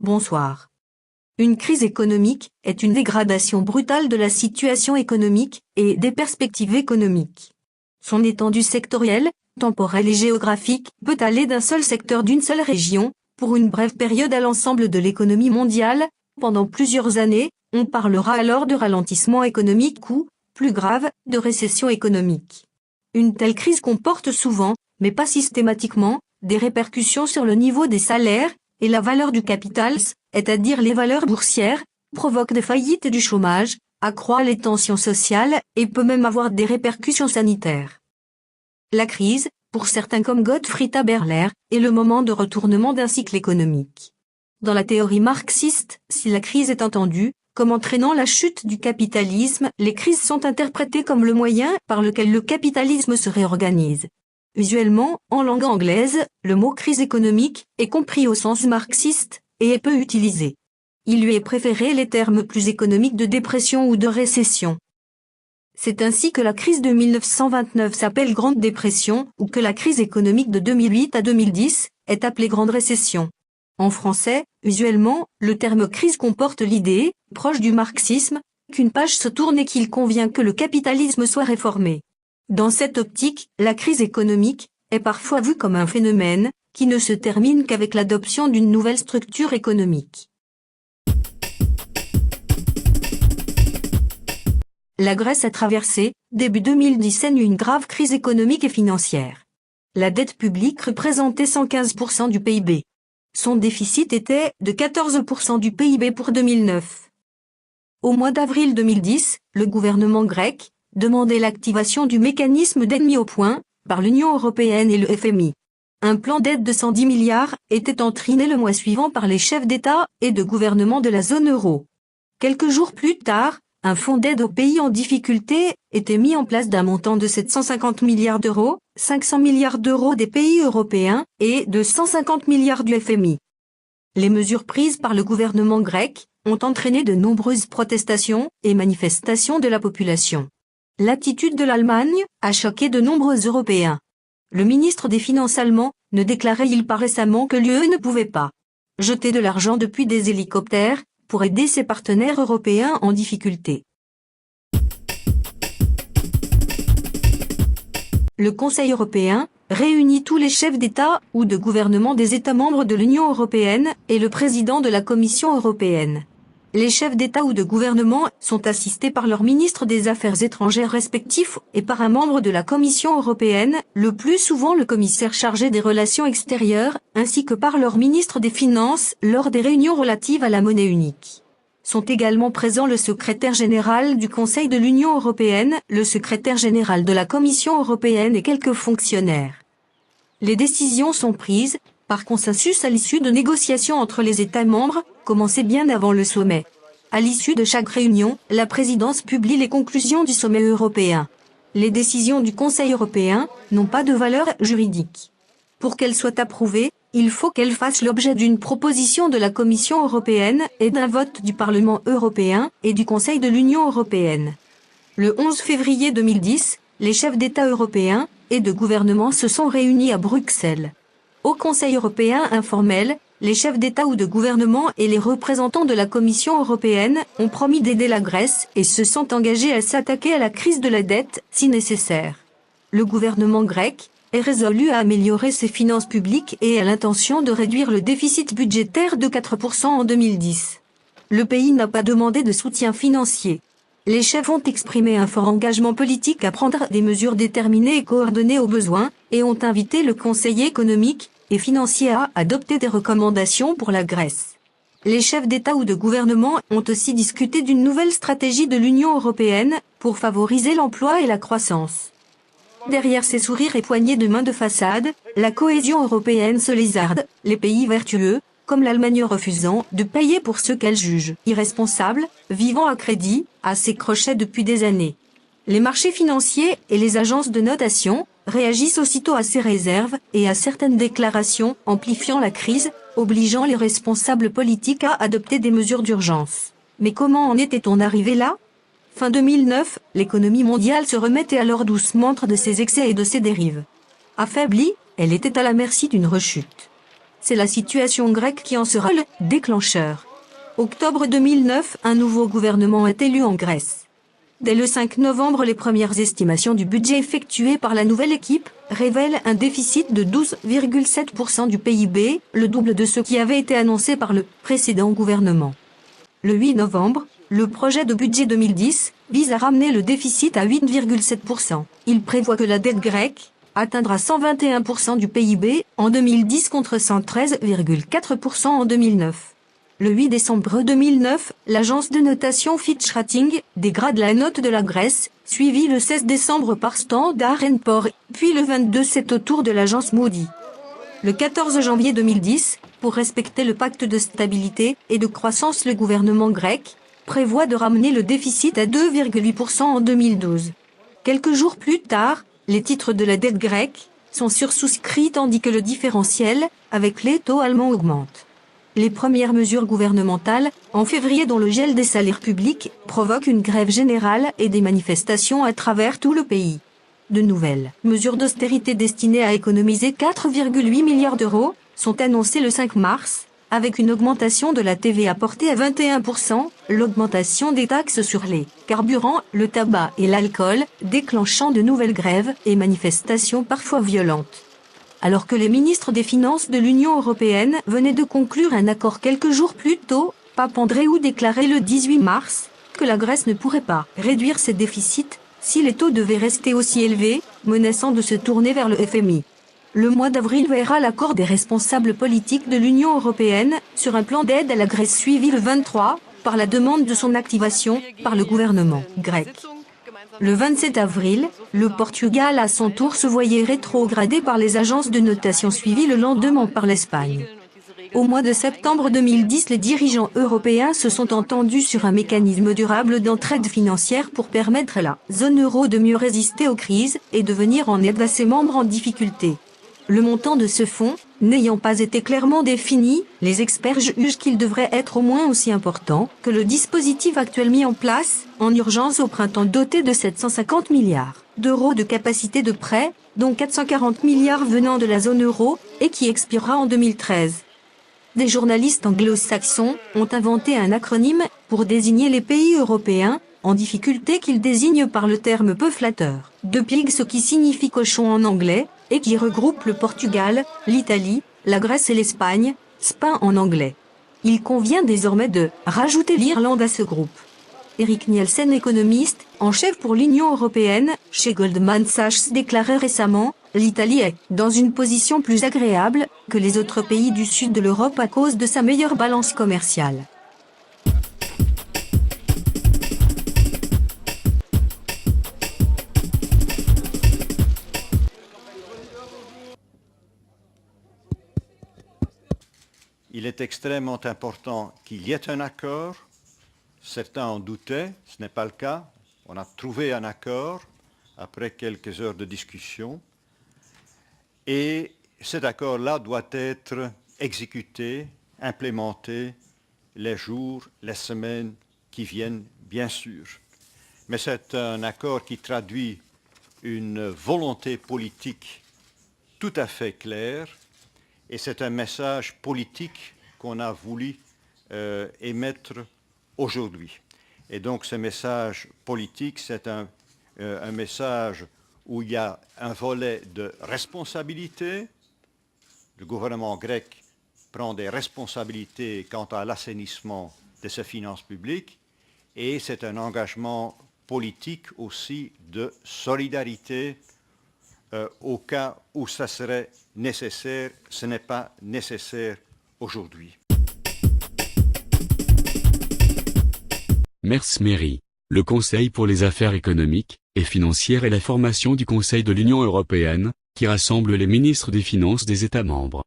Bonsoir. Une crise économique est une dégradation brutale de la situation économique et des perspectives économiques. Son étendue sectorielle, temporelle et géographique peut aller d'un seul secteur d'une seule région, pour une brève période à l'ensemble de l'économie mondiale. Pendant plusieurs années, on parlera alors de ralentissement économique ou, plus grave, de récession économique. Une telle crise comporte souvent, mais pas systématiquement, des répercussions sur le niveau des salaires et la valeur du capital, c'est-à-dire les valeurs boursières, provoque des faillites et du chômage, accroît les tensions sociales et peut même avoir des répercussions sanitaires. La crise, pour certains comme Gottfried Haberler, est le moment de retournement d'un cycle économique. Dans la théorie marxiste, si la crise est entendue comme entraînant la chute du capitalisme, les crises sont interprétées comme le moyen par lequel le capitalisme se réorganise. Usuellement, en langue anglaise, le mot crise économique est compris au sens marxiste et est peu utilisé. Il lui est préféré les termes plus économiques de dépression ou de récession. C'est ainsi que la crise de 1929 s'appelle Grande Dépression ou que la crise économique de 2008 à 2010 est appelée Grande Récession. En français, usuellement, le terme crise comporte l'idée, proche du marxisme, qu'une page se tourne et qu'il convient que le capitalisme soit réformé. Dans cette optique, la crise économique est parfois vue comme un phénomène qui ne se termine qu'avec l'adoption d'une nouvelle structure économique. La Grèce a traversé, début 2010, une grave crise économique et financière. La dette publique représentait 115% du PIB. Son déficit était de 14% du PIB pour 2009. Au mois d'avril 2010, le gouvernement grec demandait l'activation du mécanisme d'aide mis au point par l'Union européenne et le FMI. Un plan d'aide de 110 milliards était entriné le mois suivant par les chefs d'État et de gouvernement de la zone euro. Quelques jours plus tard, un fonds d'aide aux pays en difficulté était mis en place d'un montant de 750 milliards d'euros, 500 milliards d'euros des pays européens et de 150 milliards du FMI. Les mesures prises par le gouvernement grec ont entraîné de nombreuses protestations et manifestations de la population. L'attitude de l'Allemagne a choqué de nombreux Européens. Le ministre des Finances allemand ne déclarait pas récemment que l'UE ne pouvait pas jeter de l'argent depuis des hélicoptères pour aider ses partenaires européens en difficulté. Le Conseil européen réunit tous les chefs d'État ou de gouvernement des États membres de l'Union européenne et le président de la Commission européenne. Les chefs d'État ou de gouvernement sont assistés par leur ministre des Affaires étrangères respectif et par un membre de la Commission européenne, le plus souvent le commissaire chargé des relations extérieures, ainsi que par leur ministre des Finances lors des réunions relatives à la monnaie unique. Sont également présents le secrétaire général du Conseil de l'Union européenne, le secrétaire général de la Commission européenne et quelques fonctionnaires. Les décisions sont prises par consensus à l'issue de négociations entre les États membres, commencées bien avant le sommet. À l'issue de chaque réunion, la présidence publie les conclusions du sommet européen. Les décisions du Conseil européen n'ont pas de valeur juridique. Pour qu'elles soient approuvées, il faut qu'elles fassent l'objet d'une proposition de la Commission européenne et d'un vote du Parlement européen et du Conseil de l'Union européenne. Le 11 février 2010, les chefs d'État européens et de gouvernement se sont réunis à Bruxelles. Au Conseil européen informel, les chefs d'État ou de gouvernement et les représentants de la Commission européenne ont promis d'aider la Grèce et se sont engagés à s'attaquer à la crise de la dette, si nécessaire. Le gouvernement grec est résolu à améliorer ses finances publiques et a l'intention de réduire le déficit budgétaire de 4% en 2010. Le pays n'a pas demandé de soutien financier. Les chefs ont exprimé un fort engagement politique à prendre des mesures déterminées et coordonnées aux besoins, et ont invité le Conseil économique et financier à adopter des recommandations pour la Grèce. Les chefs d'État ou de gouvernement ont aussi discuté d'une nouvelle stratégie de l'Union européenne pour favoriser l'emploi et la croissance. Derrière ces sourires et poignées de main de façade, la cohésion européenne se lézarde, les pays vertueux, comme l'Allemagne refusant de payer pour ceux qu'elle juge irresponsables, vivant à crédit, à ses crochets depuis des années. Les marchés financiers et les agences de notation réagissent aussitôt à ces réserves et à certaines déclarations, amplifiant la crise, obligeant les responsables politiques à adopter des mesures d'urgence. Mais comment en était-on arrivé là ? Fin 2009, l'économie mondiale se remettait alors doucement de ses excès et de ses dérives. Affaiblie, elle était à la merci d'une rechute. c'est la situation grecque qui en sera le déclencheur. Octobre 2009, un nouveau gouvernement est élu en Grèce. Dès le 5 novembre, les premières estimations du budget effectuées par la nouvelle équipe révèlent un déficit de 12,7% du PIB, le double de ce qui avait été annoncé par le précédent gouvernement. Le 8 novembre, le projet de budget 2010 vise à ramener le déficit à 8,7%. Il prévoit que la dette grecque atteindra 121% du PIB en 2010 contre 113,4% en 2009. Le 8 décembre 2009, l'agence de notation Fitch Ratings dégrade la note de la Grèce, suivie le 16 décembre par Standard & Poor's, puis le 22 c'est au tour de l'agence Moody. Le 14 janvier 2010, pour respecter le pacte de stabilité et de croissance, le gouvernement grec prévoit de ramener le déficit à 2,8% en 2012. Quelques jours plus tard, les titres de la dette grecque sont sursouscrits tandis que le différentiel avec les taux allemands augmente. Les premières mesures gouvernementales, en février dont le gel des salaires publics, provoquent une grève générale et des manifestations à travers tout le pays. De nouvelles mesures d'austérité destinées à économiser 4,8 milliards d'euros sont annoncées le 5 mars, avec une augmentation de la TVA portée à 21%, l'augmentation des taxes sur les carburants, le tabac et l'alcool, déclenchant de nouvelles grèves et manifestations parfois violentes. Alors que les ministres des Finances de l'Union européenne venaient de conclure un accord quelques jours plus tôt, Papandréou déclarait le 18 mars que la Grèce ne pourrait pas réduire ses déficits si les taux devaient rester aussi élevés, menaçant de se tourner vers le FMI. Le mois d'avril verra l'accord des responsables politiques de l'Union européenne sur un plan d'aide à la Grèce suivi le 23 par la demande de son activation par le gouvernement grec. Le 27 avril, le Portugal à son tour se voyait rétrogradé par les agences de notation suivies le lendemain par l'Espagne. Au mois de septembre 2010, les dirigeants européens se sont entendus sur un mécanisme durable d'entraide financière pour permettre à la zone euro de mieux résister aux crises et de venir en aide à ses membres en difficulté. Le montant de ce fonds, n'ayant pas été clairement défini, les experts jugent qu'il devrait être au moins aussi important que le dispositif actuel mis en place, en urgence au printemps, doté de 750 milliards d'euros de capacité de prêt, dont 440 milliards venant de la zone euro, et qui expirera en 2013. Des journalistes anglo-saxons ont inventé un acronyme pour désigner les pays européens en difficulté qu'ils désignent par le terme peu flatteur de PIG, ce qui signifie cochon en anglais, et qui regroupe le Portugal, l'Italie, la Grèce et l'Espagne, SPA en anglais. Il convient désormais de rajouter l'Irlande à ce groupe. Eric Nielsen, économiste en chef pour l'Union européenne, chez Goldman Sachs, déclarait récemment « L'Italie est dans une position plus agréable que les autres pays du sud de l'Europe à cause de sa meilleure balance commerciale ». Il est extrêmement important qu'il y ait un accord. Certains en doutaient, ce n'est pas le cas. On a trouvé un accord après quelques heures de discussion. Et cet accord-là doit être exécuté, implémenté les jours, les semaines qui viennent, bien sûr. Mais c'est un accord qui traduit une volonté politique tout à fait claire. Et c'est un message politique qu'on a voulu émettre aujourd'hui. Et donc ce message politique, c'est un message où il y a un volet de responsabilité. Le gouvernement grec prend des responsabilités quant à l'assainissement de ses finances publiques. Et c'est un engagement politique aussi de solidarité au cas où ça serait nécessaire. Ce n'est pas nécessaire aujourd'hui. MERS-MERI, le Conseil pour les affaires économiques et financières et la formation du Conseil de l'Union européenne, qui rassemble les ministres des Finances des États membres.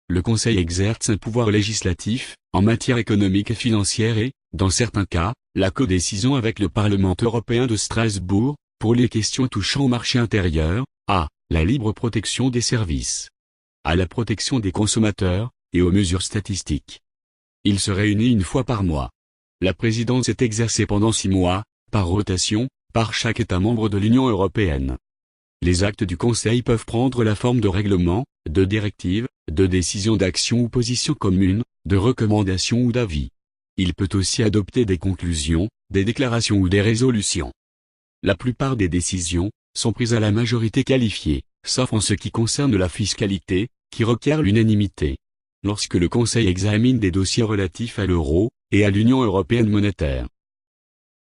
Le Conseil exerce un pouvoir législatif en matière économique et financière et, dans certains cas, la codécision avec le Parlement européen de Strasbourg, pour les questions touchant au marché intérieur, à la libre protection des services, à la protection des consommateurs, et aux mesures statistiques. Il se réunit une fois par mois. La présidence est exercée pendant 6 mois, par rotation, par chaque État membre de l'Union européenne. Les actes du Conseil peuvent prendre la forme de règlements, de directives, de décisions d'action ou positions communes, de recommandations ou d'avis. Il peut aussi adopter des conclusions, des déclarations ou des résolutions. La plupart des décisions sont prises à la majorité qualifiée, sauf en ce qui concerne la fiscalité, qui requiert l'unanimité. Lorsque le Conseil examine des dossiers relatifs à l'euro et à l'Union européenne monétaire.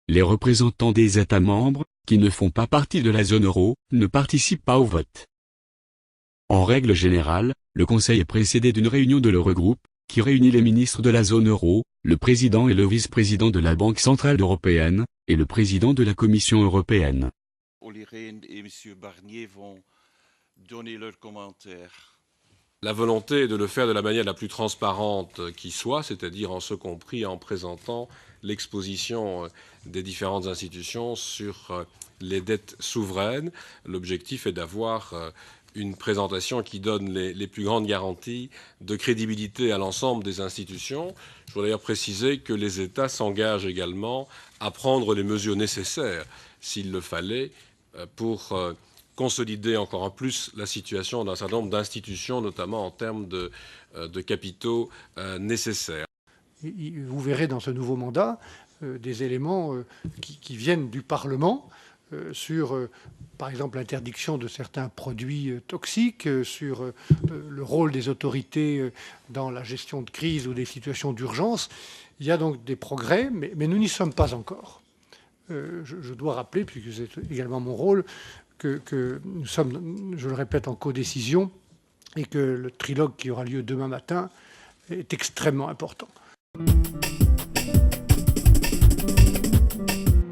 Les représentants des États membres, qui ne font pas partie de la zone euro, ne participent pas au vote. En règle générale, le Conseil est précédé d'une réunion de l'Eurogroupe, qui réunit les ministres de la zone euro, le président et le vice-président de la Banque centrale européenne, et le président de la Commission européenne. Olli Rehn et M. Barnier vont donner leurs commentaires. La volonté est de le faire de la manière la plus transparente qui soit, c'est-à-dire en ce compris en présentant l'exposition des différentes institutions sur les dettes souveraines. L'objectif est d'avoir une présentation qui donne les plus grandes garanties de crédibilité à l'ensemble des institutions. Je voudrais d'ailleurs préciser que les États s'engagent également à prendre les mesures nécessaires, s'il le fallait, pour consolider encore plus la situation d'un certain nombre d'institutions, notamment en termes de capitaux nécessaires. Vous verrez dans ce nouveau mandat des éléments qui viennent du Parlement sur, par exemple, l'interdiction de certains produits toxiques, sur le rôle des autorités dans la gestion de crise ou des situations d'urgence. Il y a donc des progrès, mais nous n'y sommes pas encore. Je dois rappeler, puisque c'est également mon rôle, que nous sommes, je le répète, en codécision et que le trilogue qui aura lieu demain matin est extrêmement important.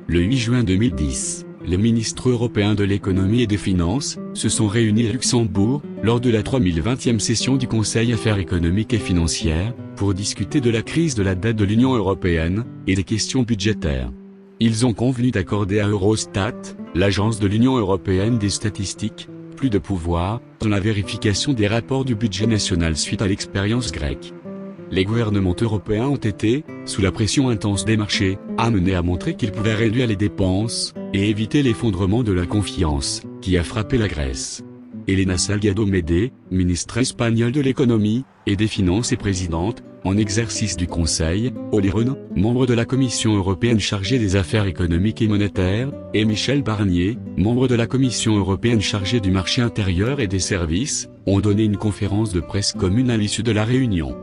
Le 8 juin 2010, les ministres européens de l'économie et des finances se sont réunis à Luxembourg lors de la 3020e session du Conseil Affaires économiques et financières pour discuter de la crise de la dette de l'Union européenne et des questions budgétaires. Ils ont convenu d'accorder à Eurostat, l'agence de l'Union européenne des statistiques, plus de pouvoir dans la vérification des rapports du budget national suite à l'expérience grecque. Les gouvernements européens ont été, sous la pression intense des marchés, amenés à montrer qu'ils pouvaient réduire les dépenses et éviter l'effondrement de la confiance, qui a frappé la Grèce. Elena Salgado Médé, ministre espagnole de l'économie et des finances et présidente, en exercice du Conseil, Olli Rehn, membre de la Commission européenne chargée des affaires économiques et monétaires, et Michel Barnier, membre de la Commission européenne chargée du marché intérieur et des services, ont donné une conférence de presse commune à l'issue de la réunion.